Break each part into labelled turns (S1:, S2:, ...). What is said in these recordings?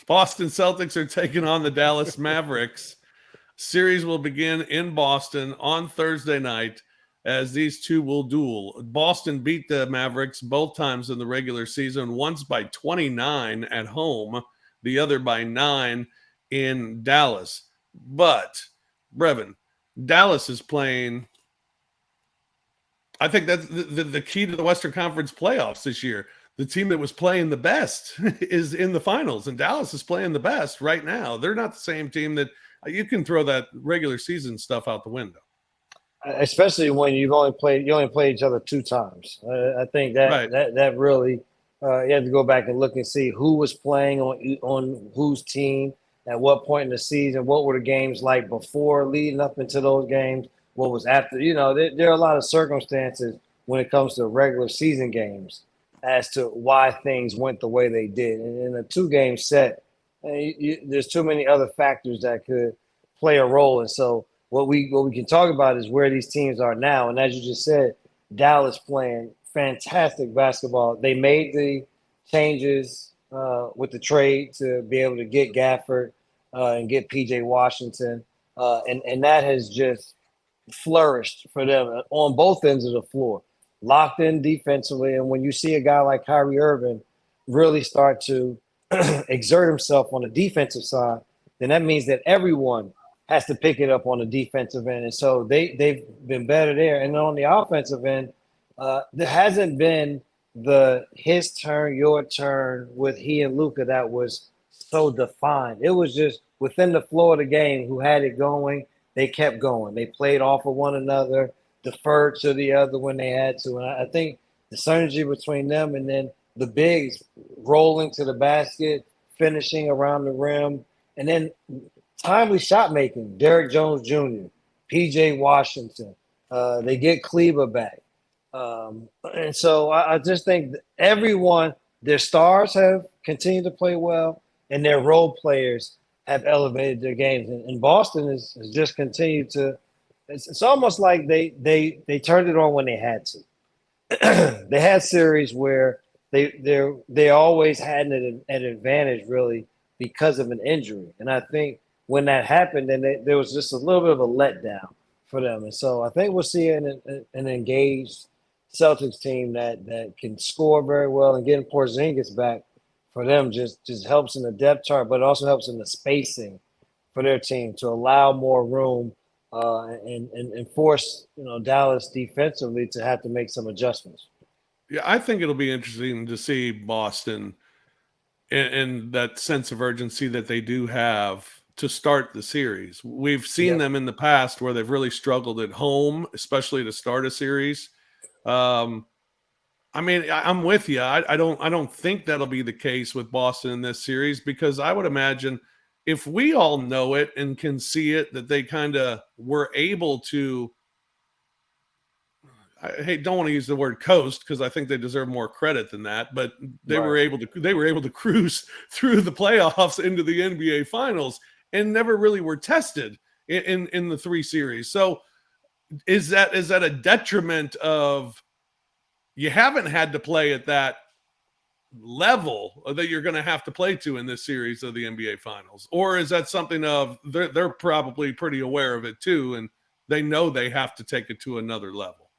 S1: Boston Celtics are taking on the Dallas Mavericks. Series will begin in Boston on Thursday night as these two will duel. Boston beat the Mavericks both times in the regular season, once by 29 at home, the other by 9 in Dallas. But, Brevin, Dallas is playing. I think that's the key to the Western Conference playoffs this year. The team that was playing the best is in the finals, and Dallas is playing the best right now. They're not the same team that you can throw that regular season stuff out the window.
S2: Especially when you only played each other 2 times. I think that really you have to go back and look and see who was playing on whose team at what point in the season. What were the games like before, leading up into those games? What was after? There are a lot of circumstances when it comes to regular season games as to why things went the way they did. And in a 2-game set, there's too many other factors that could play a role. And so what we can talk about is where these teams are now. And as you just said, Dallas playing fantastic basketball. They made the changes with the trade to be able to get Gafford and get PJ Washington. And that has just flourished for them on both ends of the floor. Locked in defensively, and when you see a guy like Kyrie Irving really start to exert himself on the defensive side, then that means that everyone has to pick it up on the defensive end. And so they've been better there. And on the offensive end, there hasn't been the his turn, your turn with he and Luka that was so defined. It was just within the flow of the game who had it going. They kept going. They played off of one another, deferred to the other when they had to. And I think the synergy between them and then the bigs rolling to the basket, finishing around the rim, and then timely shot making. Derrick Jones Jr., PJ Washington. They get Kleber back. And so I just think everyone, their stars have continued to play well, and their role players have elevated their games. And Boston has just continued to. It's almost like they turned it on when they had to. They had series where they always had an advantage really because of an injury, and I think when that happened, then there was just a little bit of a letdown for them. And so I think we'll see an engaged Celtics team that can score very well, and getting Porzingis back for them just helps in the depth chart, but it also helps in the spacing for their team to allow more room and force Dallas defensively to have to make some adjustments.
S1: Yeah, I think it'll be interesting to see Boston and that sense of urgency that they do have to start the series. We've seen them in the past where they've really struggled at home, especially to start a series. I mean, I'm with you. I don't think that'll be the case with Boston in this series, because I would imagine if we all know it and can see it, that they kind of were able to, I don't want to use the word coast because I think they deserve more credit than that, but they were able to cruise through the playoffs into the NBA finals and never really were tested in the 3 series. So is that a detriment of you haven't had to play at that level that you're going to have to play to in this series of the NBA finals? Or is that something of they're probably pretty aware of it too, and they know they have to take it to another level?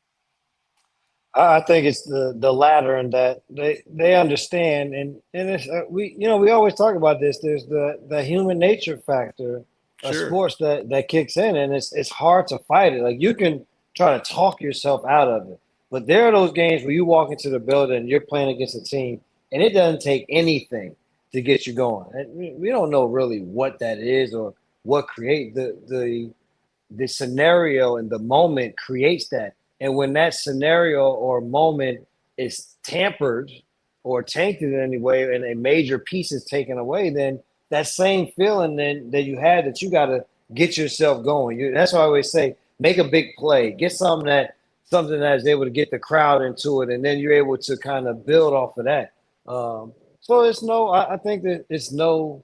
S2: I think it's the latter, and that they understand, and it's, we always talk about this. There's the human nature factor of sports that kicks in, and it's hard to fight it. Like, you can try to talk yourself out of it, but there are those games where you walk into the building and you're playing against a team, and it doesn't take anything to get you going. And we don't know really what that is or what create the scenario and the moment creates that. And when that scenario or moment is tampered or tainted in any way, and a major piece is taken away, then that same feeling that you had, that you got to get yourself going. That's why I always say, make a big play, get something that is able to get the crowd into it, and then you're able to kind of build off of that. So I think that it's no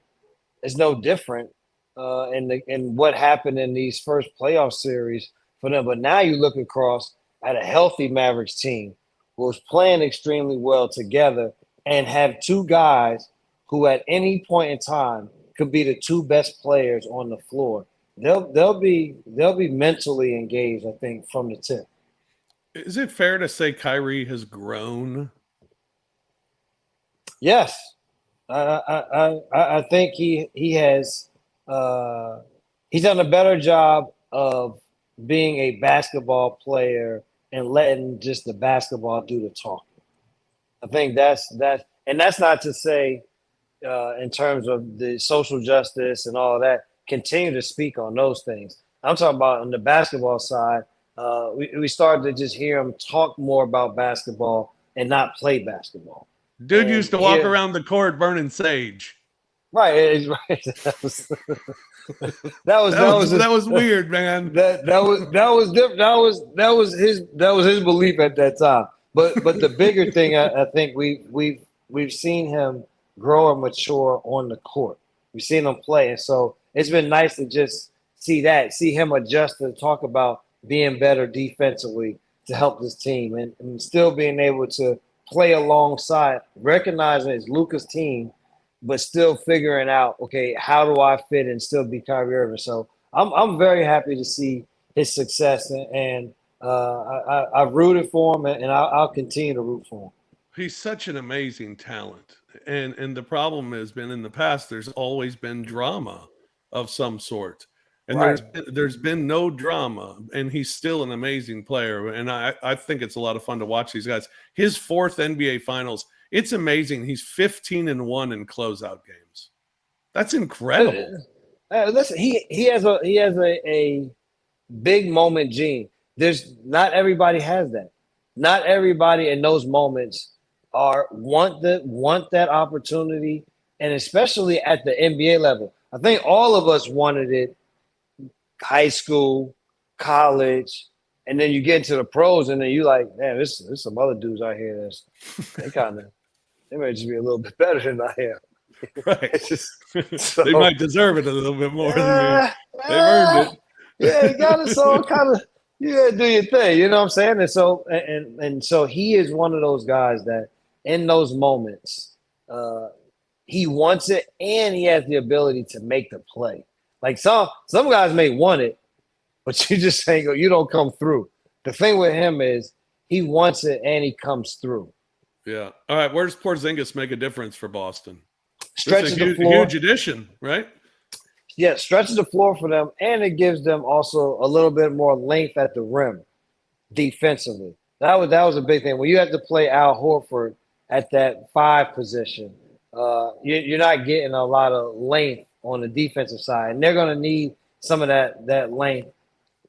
S2: different in what happened in these first playoff series for them. But now you look across at a healthy Mavericks team who's playing extremely well together and have 2 guys who at any point in time could be the two best players on the floor, they'll be mentally engaged, I think, from the tip.
S1: Is it fair to say Kyrie has grown?
S2: Yes, I think he has he's done a better job of being a basketball player and letting just the basketball do the talking. I think that's and that's not to say in terms of the social justice and all of that. Continue to speak on those things. I'm talking about on the basketball side. We started to just hear him talk more about basketball and not play basketball.
S1: Dude used to walk around the court burning sage.
S2: Right, right. That
S1: was weird, man.
S2: That was different. That was his belief at that time. But the bigger thing, I think we've seen him grow and mature on the court. We've seen him play, and so it's been nice to just see him adjust to talk about being better defensively to help this team, and still being able to play alongside, recognizing it's Luka's team, but still figuring out, okay, how do I fit and still be Kyrie Irving? So I'm very happy to see his success, and I've rooted for him, and I'll continue to root for him.
S1: He's such an amazing talent, and the problem has been in the past, there's always been drama of some sort, and
S2: right.
S1: there's been no drama, and he's still an amazing player, and I think it's a lot of fun to watch these guys. His fourth NBA Finals, it's amazing. He's 15-1 in closeout games. That's incredible.
S2: Listen, he has a big moment gene. There's not everybody has that. Not everybody in those moments want that opportunity, and especially at the NBA level. I think all of us wanted it high school, college, and then you get into the pros, and then you like, man, there's some other dudes out here they might just be a little bit better than I am.
S1: Right. So, they might deserve it a little bit more than me. They've earned it.
S2: Yeah, you got to so kind of do your thing. You know what I'm saying? And so and so he is one of those guys that in those moments, he wants it and he has the ability to make the play. Like some guys may want it, but you just ain't you don't come through. The thing with him is he wants it and he comes through.
S1: Yeah. All right. Where does Porzingis make a difference for Boston?
S2: Stretches the floor.
S1: Huge addition, right?
S2: Yeah, stretches the floor for them, and it gives them also a little bit more length at the rim defensively. That was a big thing. When you have to play Al Horford at that 5 position, you're not getting a lot of length on the defensive side, and they're going to need some of that length.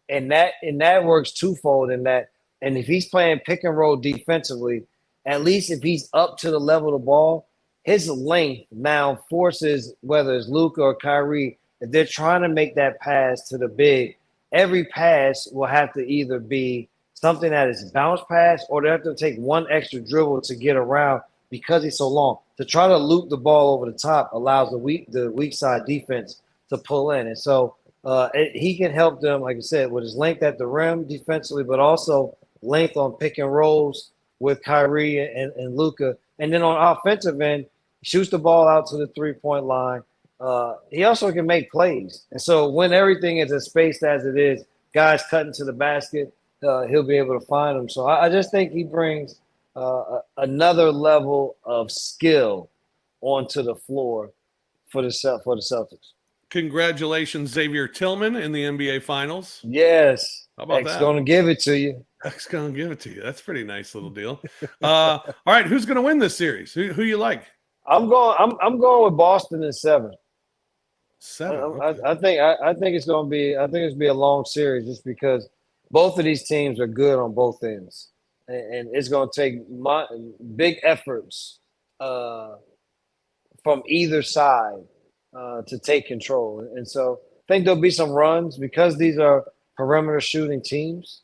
S2: And that works twofold in that. And if he's playing pick and roll defensively, at least if he's up to the level of the ball, his length now forces whether it's Luka or Kyrie, if they're trying to make that pass to the big, every pass will have to either be something that is bounce pass or they have to take one extra dribble to get around because he's so long. To try to loop the ball over the top allows the weak side defense to pull in. And so he can help them, like I said, with his length at the rim defensively, but also length on pick and rolls with Kyrie and Luka. And then on offensive end, shoots the ball out to the 3-point line. He also can make plays. And so when everything is as spaced as it is, guys cutting to the basket, he'll be able to find them. So I just think he brings another level of skill onto the floor for the Celtics.
S1: Congratulations, Xavier Tillman in the NBA Finals.
S2: Yes.
S1: How about
S2: X's going to give it to you.
S1: X's going to give it to you. That's a pretty nice little deal. All right, who's going to win this series? Who you like?
S2: I'm going with Boston in 7.
S1: 7.
S2: Okay. I think it's going to be. I think it's be a long series just because both of these teams are good on both ends, and it's going to take big efforts from either side to take control. And so I think there'll be some runs because these are perimeter shooting teams.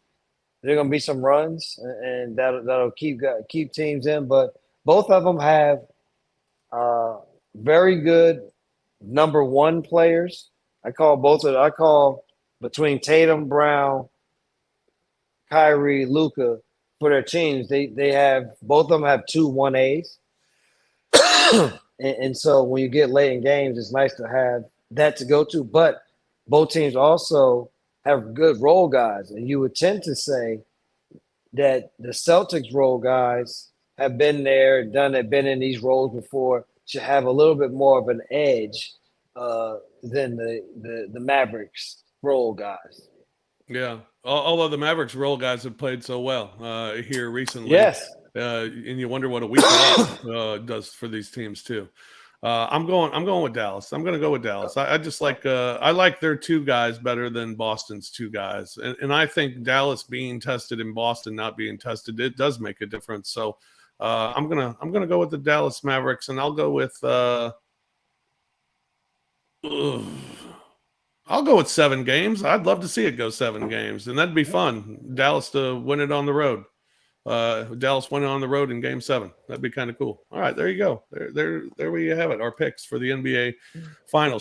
S2: There are going to be some runs, and that'll keep teams in. But both of them have very good number 1 players. I call between Tatum, Brown, Kyrie, Luka for their teams. They have both of them have 2 1As. And so when you get late in games, it's nice to have that to go to. But both teams also have good role guys. And you would tend to say that the Celtics role guys have been there, done it, been in these roles before, should have a little bit more of an edge than the Mavericks role guys.
S1: Yeah. Although the Mavericks role guys have played so well here recently.
S2: Yes.
S1: And you wonder what a week off does for these teams too. I'm going with Dallas. I'm going to go with Dallas. I just like I like their two guys better than Boston's two guys, and I think Dallas being tested and Boston not being tested, it does make a difference. So I'm gonna go with the Dallas Mavericks, and I'll go with I'll go with 7 games. I'd love to see it go 7 games, and that'd be fun. Dallas to win it on the road. Dallas went on the road in Game 7. That'd be kind of cool. All right, there you go. There we have it. Our picks for the NBA Finals.